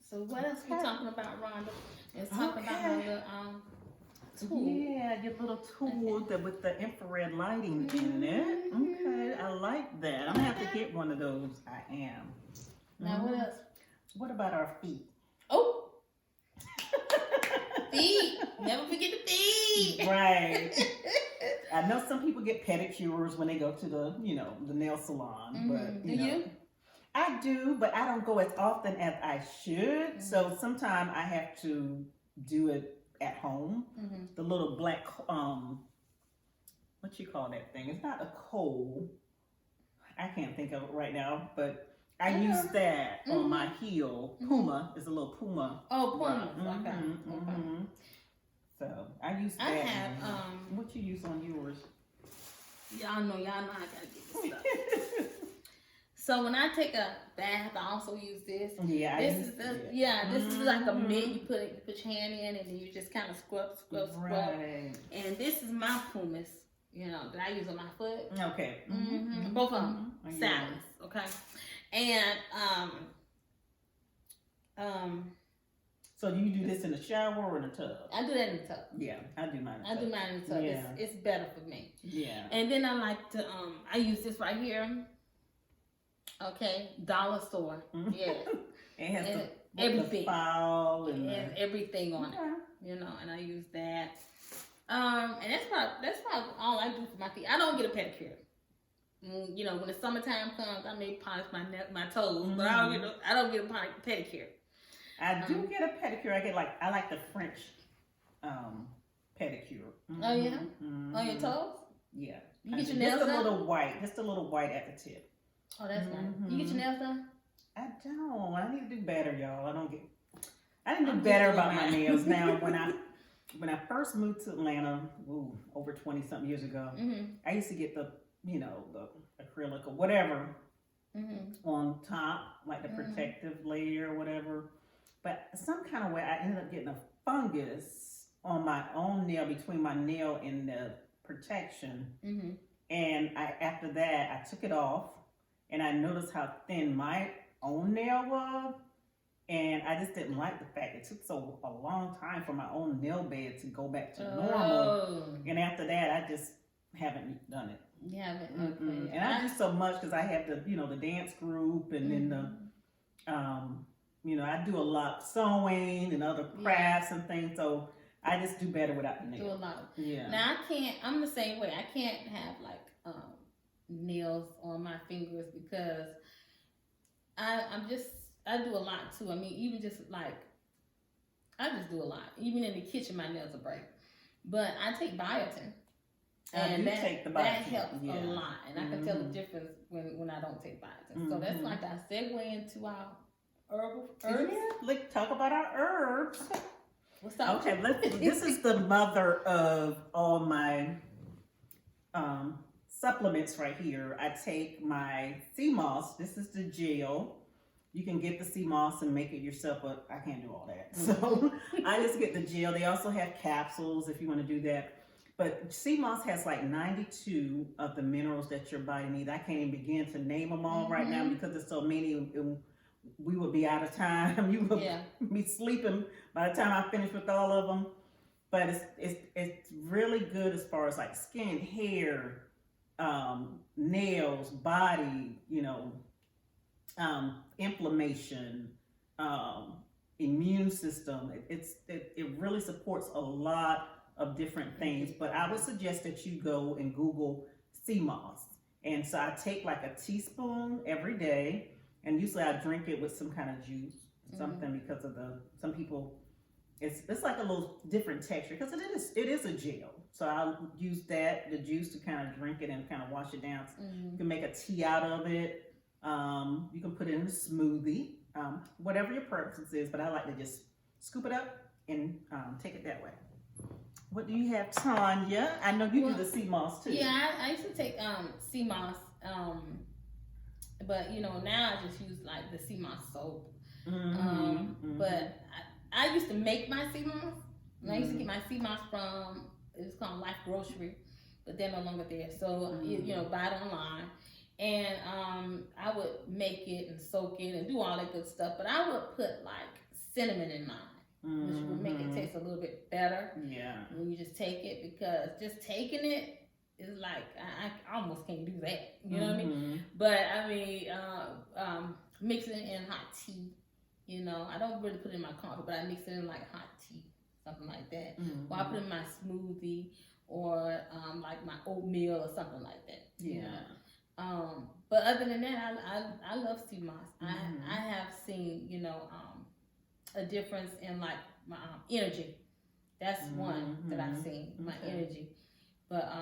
So what else we talking about, Rhonda? Let's talk about my little tool. Yeah, your little tool with the infrared lighting in it. Okay, I like that. I'm gonna have to get one of those. I am. Now what else? What about our feet? Oh, feet. Never forget the feet. Right. I know some people get pedicures when they go to the nail salon, but Do you? I do, but I don't go as often as I should. So sometimes I have to do it at home. The little black what you call that thing? It's not a coal. I can't think of it right now, but I use that on my heel. Puma is a little Puma. Oh, Puma. Okay. So I use that. I have what you use on yours? Y'all know I gotta get this stuff. So when I take a bath, I also use this. Yeah, this is like a mitt. You put your hand in, and then you just kind of scrub. And this is my Pumas, that I use on my foot. Okay. Both of them, Sally's. Okay, and So do you do this in the shower or in the tub? I do that in the tub. Yeah, I do mine in the tub. I do mine in the tub. Yeah. It's better for me. Yeah. And then I like to I use this right here. Okay, dollar store. Yeah. It has everything. The file and everything on it. And I use that. And that's probably all I do for my feet. I don't get a pedicure. When the summertime comes, I may polish my toes, but I don't get a pedicure. I do get a pedicure. I like the French pedicure. Oh yeah, on your toes. Yeah, you get your nails done. Just a little white at the tip. Oh, that's nice. You get your nails done? I don't. I need to do better, y'all. I didn't do better about my nails. Now, when I first moved to Atlanta, over 20-something years ago, I used to get the acrylic or whatever on top, like the protective layer or whatever. But some kind of way, I ended up getting a fungus on my own nail, between my nail and the protection. And after that, I took it off, and I noticed how thin my own nail was. And I just didn't like the fact it took a long time for my own nail bed to go back to normal. And after that, I just haven't done it. You haven't? Okay. And I do so much because I have the dance group, and then I do a lot of sewing and other crafts and things. So I just do better without the nails. Do a lot. Yeah. Now I'm the same way. I can't have nails on my fingers because I do a lot too. I mean, even just I just do a lot. Even in the kitchen, my nails will break. But I take biotin. And that helps a lot. And I can tell the difference when I don't take biotin. So that's like our segue into our herbs. Let's talk about our herbs. What's up? Okay, this is the mother of all my supplements right here. I take my sea moss. This is the gel. You can get the sea moss and make it yourself, but I can't do all that. So I just get the gel. They also have capsules if you want to do that. But sea moss has like 92 of the minerals that your body needs. I can't even begin to name them all right now because there's so many. We would be out of time. You would be sleeping by the time I finish with all of them. But it's really good as far as like skin, hair, nails, body, inflammation, immune system. It really supports a lot of different things, but I would suggest that you go and Google sea moss. And so I take like a teaspoon every day, and usually I drink it with some kind of juice, something, because of some people, it's like a little different texture because it is a gel. So I'll use the juice to kind of drink it and kind of wash it down. You can make a tea out of it. You can put it in a smoothie, whatever your preference is, but I like to just scoop it up and take it that way. What do you have, Tanya? I know you do the sea moss too. Yeah, I used to take sea moss, but now I just use like the sea moss soap. But I used to make my sea moss. And I used to get my sea moss from, it was called Life Grocery, but they're no longer there. So buy it online, and I would make it and soak it and do all that good stuff. But I would put like cinnamon in mine, which would make it taste a little bit better. Yeah. When you just take it, because just taking it is like I almost can't do that. You know what I mean? But I mean, mix it in hot tea. You know, I don't really put it in my coffee, but I mix it in like hot tea, something like that. Or I put it in my smoothie, or like my oatmeal or something like that. Yeah. You know? But other than that, I love sea moss. I have seen, you know, a difference in like my energy. That's one that I've seen, my energy. But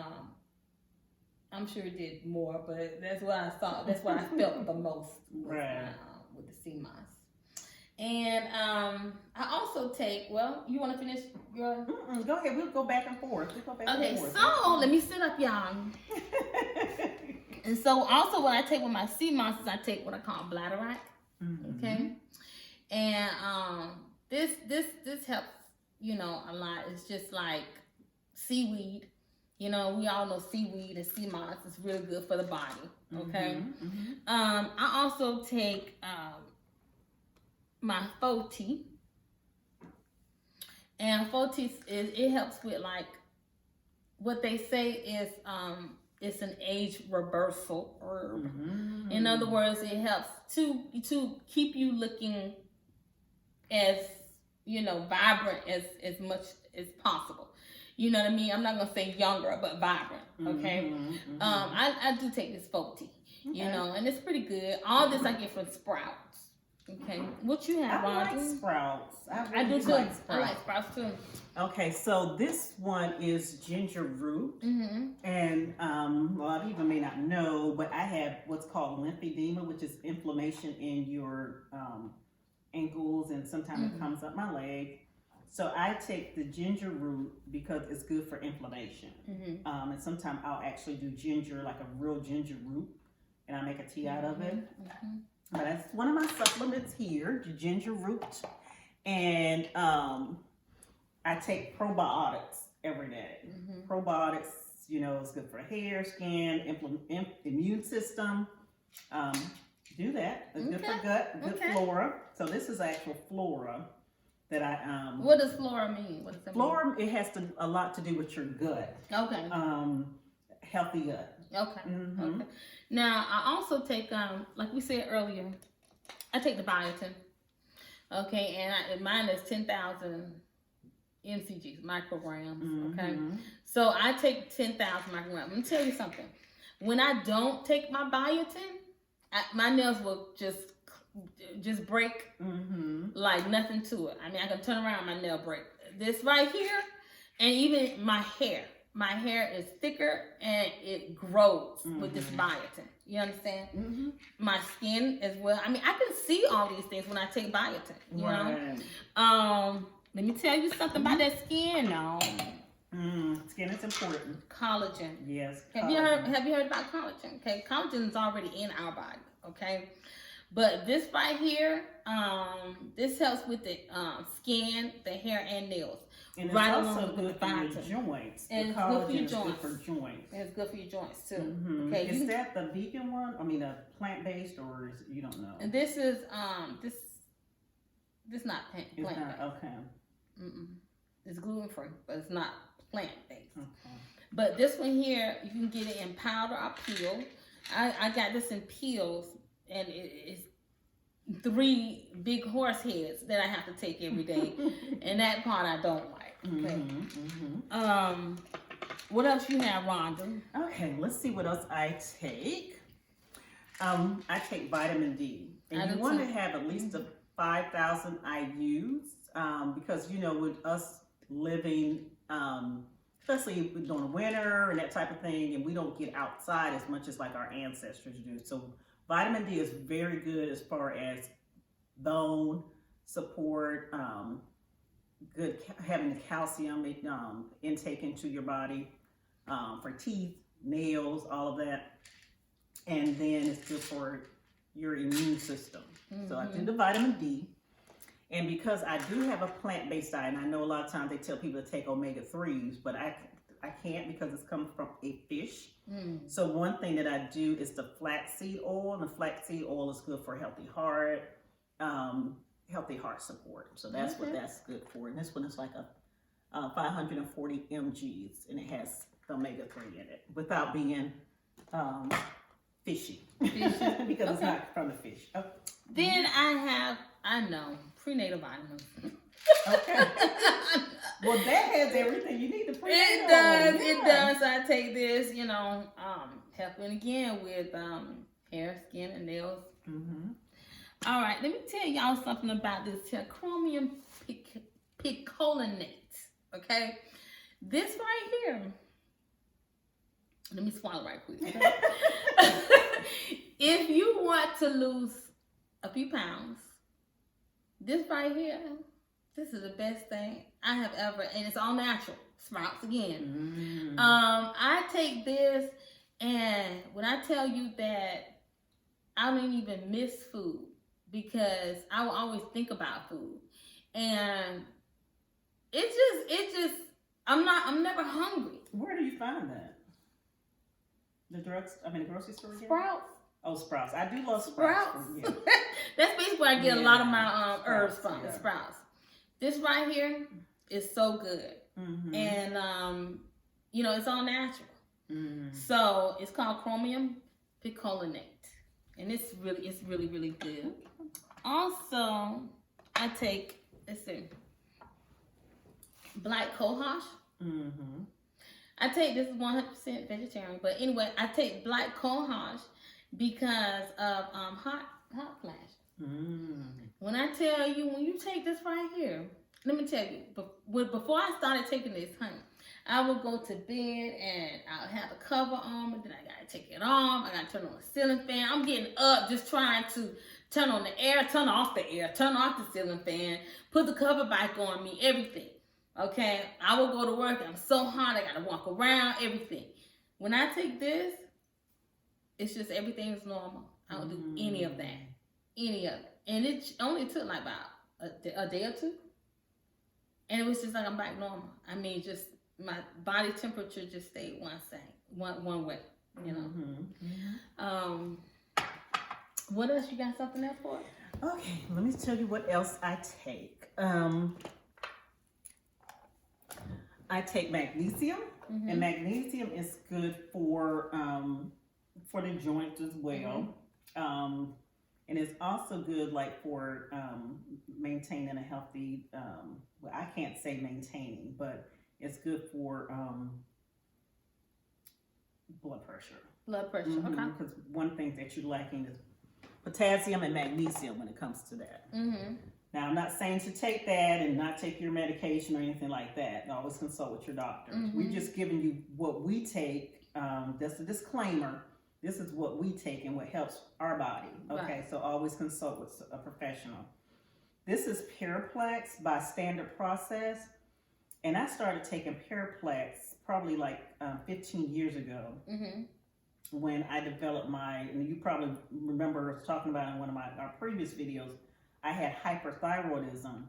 I'm sure it did more, but that's what I saw. That's what I felt the most with the sea moss. And I also take, well, you want to finish your... Go ahead. We'll go back and forth. Okay, so let me sit up, y'all. And so also what I take with my sea moss is I take what I call bladderwrack. Okay? And this helps, you know, a lot. It's just like seaweed. You know, we all know seaweed and sea moss is really good for the body. Okay? I also take my Foti. And Foti, it helps with like, what they say is it's an age reversal herb. In other words, it helps to keep you looking as, you know, vibrant as much as possible. You know what I mean? I'm not gonna say younger, but vibrant. Okay. I do take this Foti, you know, and it's pretty good. All this I get from Sprouts. Okay, what you have, Rhonda? I like Sprouts. I do too. Like Sprouts. I like Sprouts too. Okay, so this one is ginger root, and a lot of people may not know, but I have what's called lymphedema, which is inflammation in your ankles, and sometimes it comes up my leg. So I take the ginger root because it's good for inflammation, and sometimes I'll actually do ginger, like a real ginger root, and I make a tea out of it. But that's one of my supplements here, the ginger root. And I take probiotics every day. Probiotics, you know, is good for hair, skin, immune system. Do that. It's good for gut, good flora. So this is actual flora that I... what does flora mean? What does that flora, mean? It has a lot to do with your gut. Okay. Healthy gut. Okay. Okay. Now, I also take, like we said earlier, I take the biotin. Okay, and mine is 10,000 mcgs, micrograms. Okay, so I take 10,000 micrograms. Let me tell you something. When I don't take my biotin, my nails will just break like nothing to it. I mean, I can turn around, my nail break. This right here, and even my hair. My hair is thicker and it grows with this biotin. You understand? My skin as well. I mean, I can see all these things when I take biotin. You know? Let me tell you something about that skin now. Skin is important. Collagen. Yes. Have you heard about collagen? Okay, collagen is already in our body. Okay, but this right here, this helps with the skin, the hair, and nails. And it's also good for your joints. And it's good for your joints. And it's good for your joints too. Okay. Is that the vegan one? I mean, a plant-based, or is you don't know? And this is this not plant-based. Okay. It's gluten-free, but it's not plant-based. Okay. But this one here, you can get it in powder or peel. I got this in peels, and it's 3 big horse heads that I have to take every day, and that part I don't like. Okay. What else you have, Rhonda? Okay, let's see what else I take. I take vitamin D, and you want to have at least 5,000 IUs, because you know, with us living, especially during the winter and that type of thing, and we don't get outside as much as like our ancestors do. So vitamin D is very good as far as bone support, good having the calcium intake into your body, for teeth, nails, all of that. And then it's good for your immune system. So I do the vitamin D. And because I do have a plant-based diet, and I know a lot of times they tell people to take omega-3s, but I can't because it's coming from a fish. So one thing that I do is the flaxseed oil, and the flaxseed oil is good for a healthy heart, healthy heart support. So that's what that's good for. And this one is like a 540 mgs, and it has the omega-3 in it without being fishy. Because it's not from the fish. Oh. Then I know, prenatal vitamins. Okay. Well, that has everything you need to prenatal. It does. Yeah. It does. I take this, helping again with hair, skin, and nails. Mm-hmm. All right, let me tell y'all something about this here chromium picolinate. Okay, this right here. Let me swallow right quick. Okay? If you want to lose a few pounds, this right here, this is the best thing I have ever, and it's all natural. Sprouts again. I take this, and when I tell you that I don't even miss food, because I will always think about food, and I'm never hungry. Where do you find that? The grocery store again? Sprouts. Oh, Sprouts. I do love Sprouts. Yeah. That's basically where I get a lot of my herbs from, Sprouts. This right here is so good. Mm-hmm. And, it's all natural. Mm-hmm. So it's called chromium picolinate. And it's really, really good. Also, I take, black cohosh. Mm-hmm. I take this 100% vegetarian, but anyway, I take black cohosh because of hot flash. Mm. When I tell you, when you take this right here, let me tell you, before I started taking this, honey, I would go to bed and I'll have the cover on, and then I gotta take it off. I gotta turn on the ceiling fan. I'm getting up just trying to turn on the air, turn off the air, turn off the ceiling fan, put the cover back on me, everything. Okay, I will go to work. I'm so hot. I gotta walk around, everything. When I take this, it's just everything is normal. I don't do any of that, and it only took like about a day or two, and it was just like I'm back normal. I mean, just my body temperature just stayed one way. What else? You got something else for us? Okay, let me tell you what else I take. I take magnesium, and magnesium is good for the joints as well. And it's also good like for maintaining a healthy, I can't say maintaining, but it's good for blood pressure. Blood pressure, okay. Because one thing that you're lacking is potassium and magnesium when it comes to that. Now, I'm not saying to take that and not take your medication or anything like that. Always consult with your doctor. We're just giving you what we take. That's a disclaimer. This is what we take and what helps our body. Okay, right. So always consult with a professional. This is Paraplex by Standard Process. And I started taking Paraplex probably like 15 years ago. When I developed and you probably remember us talking about in one of our previous videos, I had hyperthyroidism.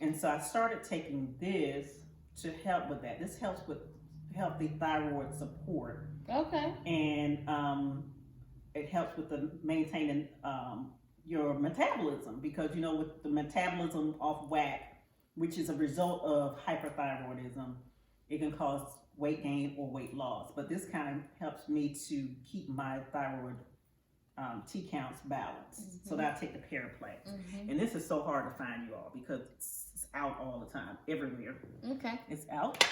And so I started taking this to help with that. This helps with healthy thyroid support. Okay. And it helps with the maintaining your metabolism, because with the metabolism off whack, which is a result of hyperthyroidism, it can cause weight gain or weight loss. But this kind of helps me to keep my thyroid T counts balanced. So that I take the Paraplex. And this is so hard to find, you all, because it's out all the time, everywhere. Okay. It's out.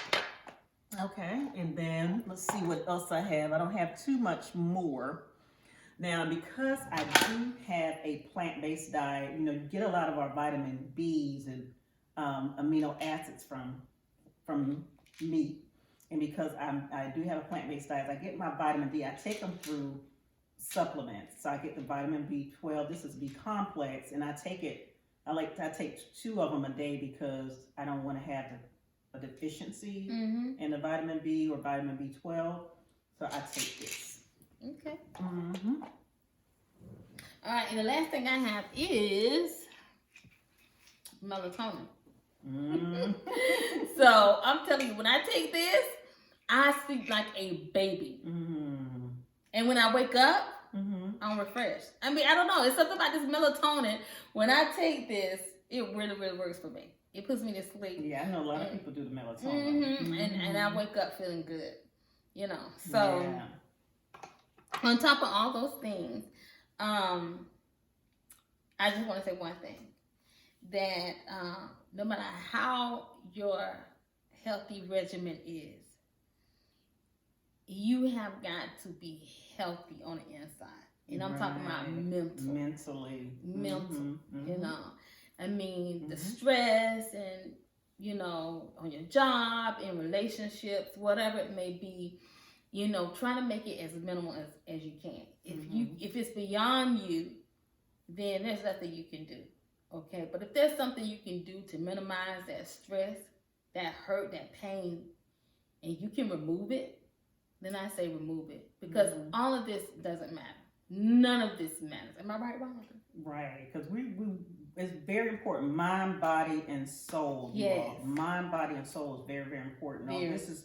Okay, and then let's see what else I have. I don't have too much more. Now, because I do have a plant-based diet, you get a lot of our vitamin B's and amino acids from meat. And because I do have a plant-based diet, I get my vitamin D. I take them through supplements. So I get the vitamin B12. This is B complex, and I take it. I take 2 of them a day because I don't want to have a deficiency in the vitamin B or vitamin B12. So I take this. Okay. All right, and the last thing I have is melatonin. So I'm telling you, when I take this, I sleep like a baby. And when I wake up, I'm I'm refreshed. I mean, I don't know. It's something about this melatonin. When I take this, it really, really works for me. It puts me to sleep. Yeah, I know a lot of people do the melatonin. And I wake up feeling good. You know, so on top of all those things, I just want to say one thing, that no matter how your healthy regimen is, you have got to be healthy on the inside. And I'm talking about mentally. Mental, you know. I mean, the stress and, you know, on your job, in relationships, whatever it may be, you know, trying to make it as minimal as you can. If it's beyond you, then there's nothing you can do. Okay? But if there's something you can do to minimize that stress, that hurt, that pain, and you can remove it, then I say remove it. Because all of this doesn't matter. None of this matters. Am I right, Ron? Right. Because we it's very important. Mind, body, and soul. Yes. Mind, body, and soul is very, very important. Very. This is,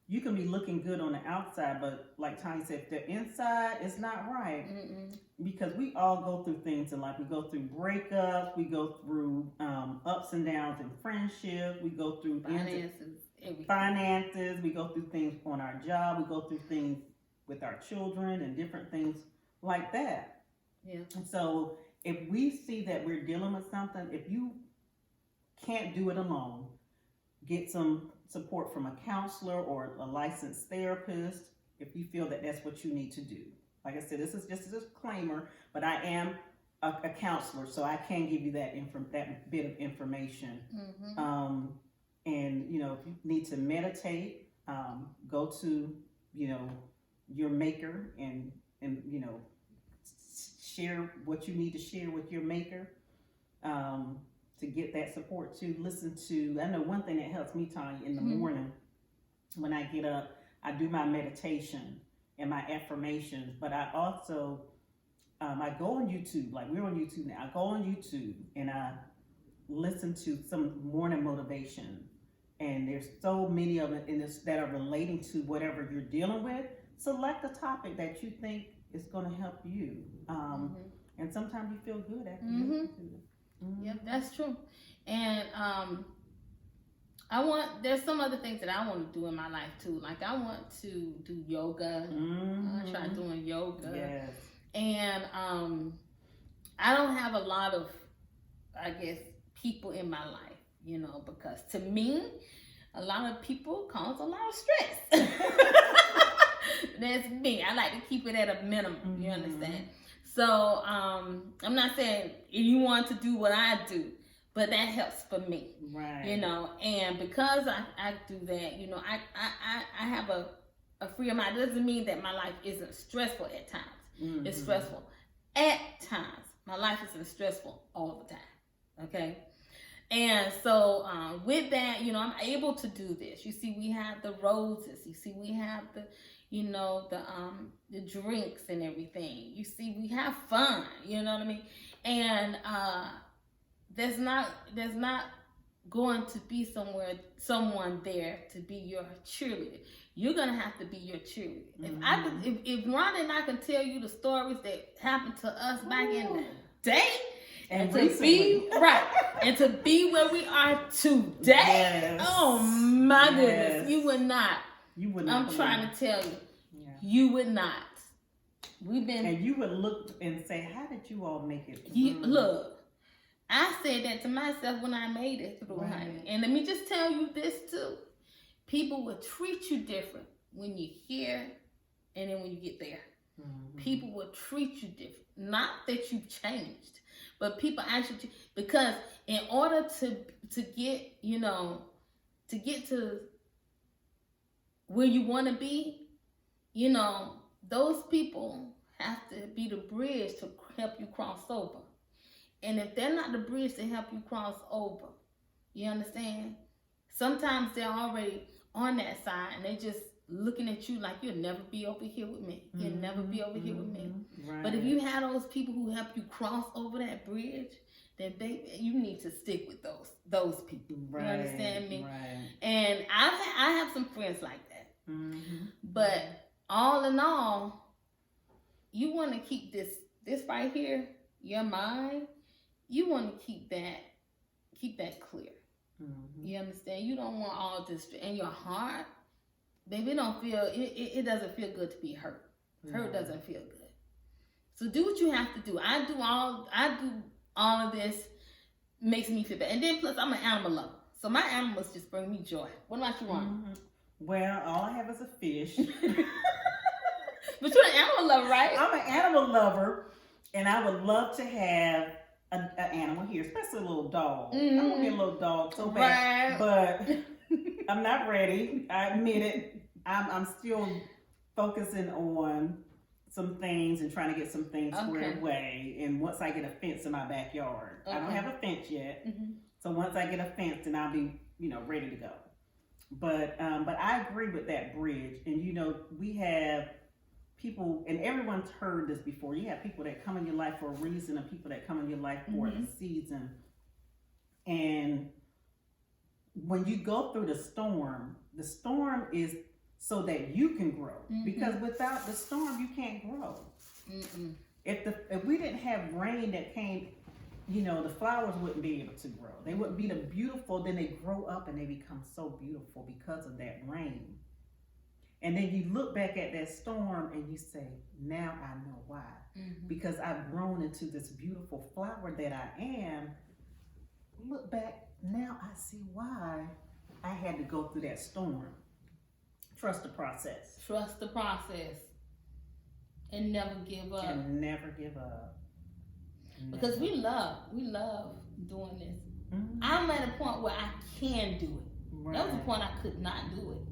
you can be looking good on the outside, but like Tanya said, if the inside is not right, because we all go through things in life. We go through breakups, we go through ups and downs in friendship, we go through finances, we go through things on our job, we go through things with our children and different things like that. Yeah. And so if we see that we're dealing with something, if you can't do it alone, get some support from a counselor or a licensed therapist if you feel that that's what you need to do. Like I said, this is just a disclaimer, but I am a counselor, so I can give you that bit of information. And, you know, if you need to meditate, go to, you know, your maker and you know, share what you need to share with your maker to get that support too. Listen to, I know one thing that helps me, Tanya, in the morning when I get up, I do my meditation and my affirmations, but I also, I go on YouTube, like we're on YouTube now, I go on YouTube and I listen to some morning motivation, and there's so many of it in this that are relating to whatever you're dealing with. Select a topic that you think is going to help you. And sometimes you feel good after you listen to it. Yep, that's true. And there's some other things that I want to do in my life too. Like I want to do yoga. I try doing yoga. Yes. And I don't have a lot of, I guess, people in my life, you know, because to me, a lot of people cause a lot of stress. That's me. I like to keep it at a minimum. You understand? So I'm not saying you want to do what I do, but that helps for me. Right. You know, and because I do that, you know, I have a freer mind. It doesn't mean that my life isn't stressful at times. It's stressful at times. My life isn't stressful all the time. Okay. And so with that, you know, I'm able to do this. You see, we have the roses. You see, we have the, you know, the drinks and everything. You see, we have fun. You know what I mean? And there's not going to be someone there to be your cheerleader. You're gonna have to be your cheerleader. If Ron and I can tell you the stories that happened to us back in the day. And to be and to be where we are today, oh my goodness, you would not. I'm trying to tell you, you would not. And you would look and say, "How did you all make it?" Look, I said that to myself when I made it through, honey. And let me just tell you this too: people will treat you different when you're here, and then when you get there. People will treat you different. Not that you've changed. But people actually, because in order to get, you know, to get to where you want to be, you know, those people have to be the bridge to help you cross over. And if they're not the bridge to help you cross over, you understand? Sometimes they're already on that side and they just looking at you like you'll never be over here with me. You'll never be over here with me. Right. But if you have those people who help you cross over that bridge, then baby, you need to stick with those people. Right. You understand me? Right. And I have some friends like that. But all in all, you want to keep this right here, your mind, you want to keep that clear. Mm-hmm. You understand? You don't want all this in your heart. Baby, it doesn't feel good to be hurt. Hurt doesn't feel good. So do what you have to do. I do all of this, makes me feel bad. And then plus I'm an animal lover. So my animals just bring me joy. What about you, Ron? Mm-hmm. Well, all I have is a fish. But you're an animal lover, right? I'm an animal lover, and I would love to have an animal here, especially a little dog. Mm-hmm. I want me a little dog so bad, but I'm not ready. I admit it. I'm still focusing on some things and trying to get some things squared away. And once I get a fence in my backyard, I don't have a fence yet. Mm-hmm. So once I get a fence, then I'll be, ready to go. But I agree with that bridge. And we have people, and everyone's heard this before. You have people that come in your life for a reason, and people that come in your life for a season. And when you go through the storm is so that you can grow. Mm-hmm. Because without the storm, you can't grow. Mm-mm. If we didn't have rain that came, the flowers wouldn't be able to grow. They wouldn't be then they grow up and they become so beautiful because of that rain. And then you look back at that storm and you say, now I know why. Mm-hmm. Because I've grown into this beautiful flower that I am. Look back, now I see why I had to go through that storm. Trust the process. Trust the process. And never give up. And never give up. Because we love doing this. Mm-hmm. I'm at a point where I can do it. Right. That was a point I could not do it.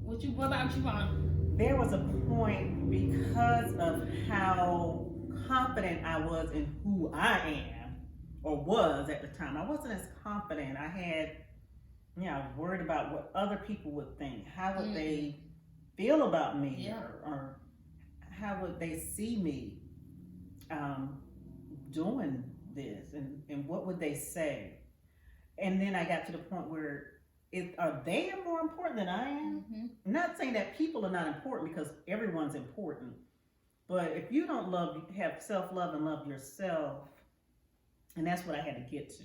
What about you, Ron? There was a point because of how confident I was in who I am, or was at the time. I wasn't as confident. I had, I was worried about what other people would think. How would they feel about me, or how would they see me doing this, and what would they say? And then I got to the point where, are they more important than I am? Mm-hmm. I'm not saying that people are not important, because everyone's important. But if you don't have self-love and love yourself, and that's what I had to get to.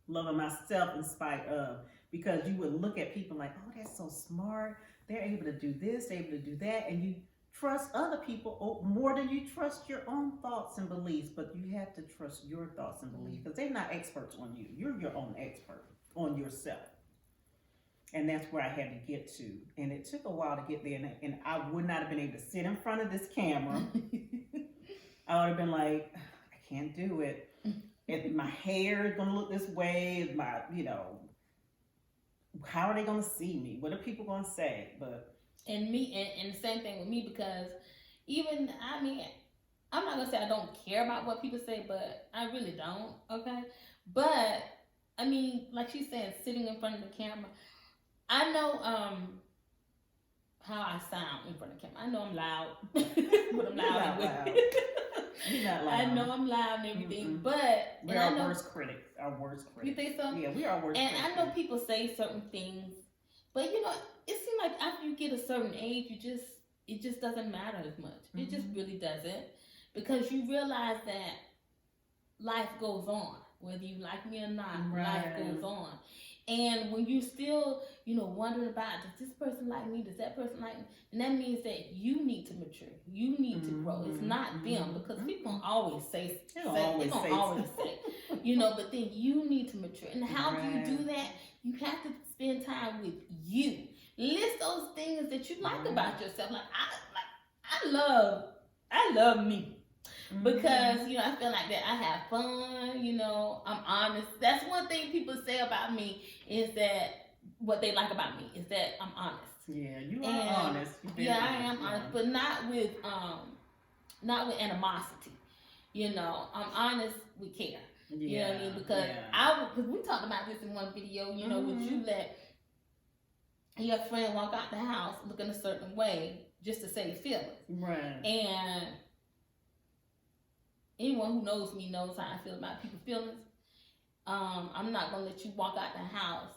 Loving myself in spite of. Because you would look at people like, oh, that's so smart. They're able to do this, they're able to do that. And you trust other people more than you trust your own thoughts and beliefs. But you have to trust your thoughts and beliefs, because they're not experts on you. You're your own expert on yourself. And that's where I had to get to. And it took a while to get there. And I would not have been able to sit in front of this camera. I would have been like, I can't do it. If my hair is going to look this way, how are they going to see me? What are people going to say? And the same thing with me, because I'm not going to say I don't care about what people say, but I really don't, okay? But, like she's saying, sitting in front of the camera, I know how I sound in front of the camera. I know I'm loud, but I'm loud. You're not loud. I know I'm loud and everything, but we're our worst critics. You think so? Yeah, we are worst critics. And I know people say certain things, but it seems like after you get a certain age, it just doesn't matter as much. Mm-hmm. It just really doesn't, because you realize that life goes on, whether you like me or not. Right. Life goes on. And when you still, wondering about, does this person like me? Does that person like me? And that means that you need to mature. You need to grow. It's not them, because people always say, but then you need to mature. And how do you do that? You have to spend time with you. List those things that you like about yourself. I love me. Because, I feel like that I have fun, I'm honest. That's one thing people say about me, is that what they like about me is that I'm honest. Yeah, you are honest. I am honest, but not with animosity. I'm honest with care. Yeah, you know what I mean? Because we talked about this in one video, would you let your friend walk out the house looking a certain way just to save feelings? Right. And anyone who knows me knows how I feel about people's feelings. I'm not going to let you walk out the house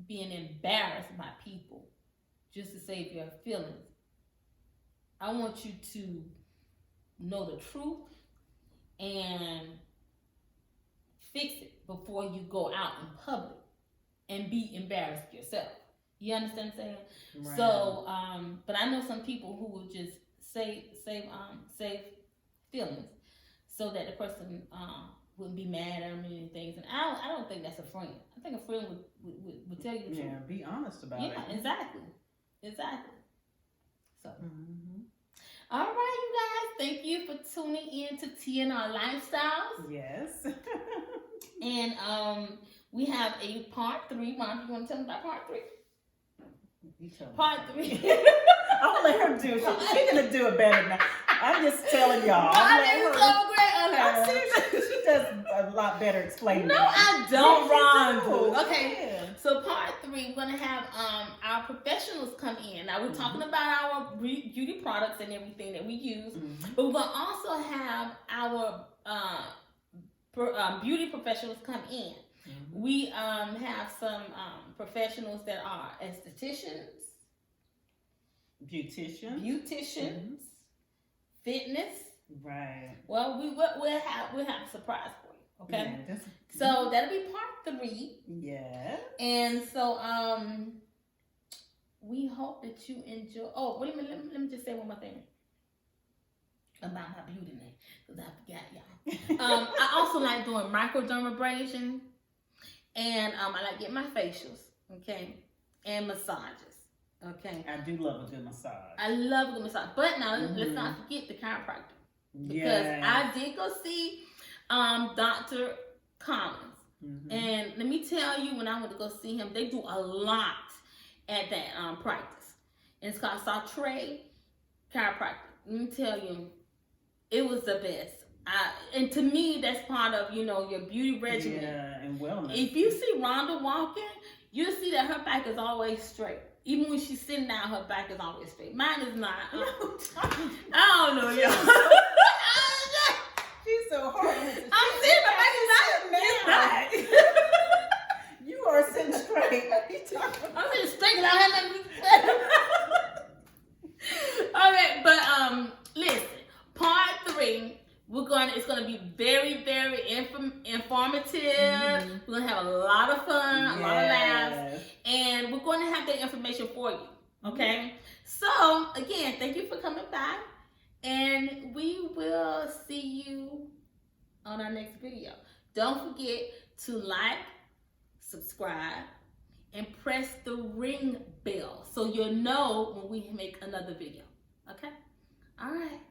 being embarrassed by people just to save your feelings. I want you to know the truth and fix it before you go out in public and be embarrassed yourself. You understand what I'm saying? Right. So, but I know some people who will just save feelings so that the person wouldn't be mad at them and anything. And I don't think that's a friend. I think a friend would tell you the truth. Yeah, be honest about it. Yeah, exactly. So, all right, you guys. Thank you for tuning in to TNR Lifestyles. Yes. And we have a part 3. Mom, you want to tell them about part 3? Part 3. I'm gonna let her do it. She's gonna do it better now. I'm just telling y'all. I'm so great on her. She does a lot better explaining. No, I don't, Ron. Okay. Yeah. So part 3, we're gonna have our professionals come in. Now we're talking about our beauty products and everything that we use, but we're gonna also have our beauty professionals come in. We have some professionals that are estheticians, beauticians, fitness. Right. Well, we'll have a surprise for you. Okay. Yeah, so that'll be part 3. Yeah. And so we hope that you enjoy. Oh, wait a minute. Let me just say one more thing about my beauty name, because I forgot, y'all. I also like doing microdermabrasion. And I like getting my facials, okay, and massages, okay. I do love a good massage. I love a good massage, but now let's not forget the chiropractor, because I did go see Dr. Collins, and let me tell you, when I went to go see him, they do a lot at that practice, and it's called Sartre Chiropractic. Let me tell you, it was the best. And to me, that's part of, your beauty regimen. Yeah, and wellness. If you see Rhonda walking, you'll see that her back is always straight. Even when she's sitting down, her back is always straight. Mine is not. I don't know, y'all. She's so hard. I'm sitting, my back is not. You are sitting straight. I'm sitting straight, and I have nothing to say. Okay, but listen, part 3. It's gonna be very, very informative. We're gonna have a lot of fun, a lot of laughs, and we're going to have that information for you. Okay. So again, thank you for coming by, and we will see you on our next video. Don't forget to like, subscribe, and press the ring bell so you'll know when we make another video. Okay. All right.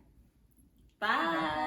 Bye.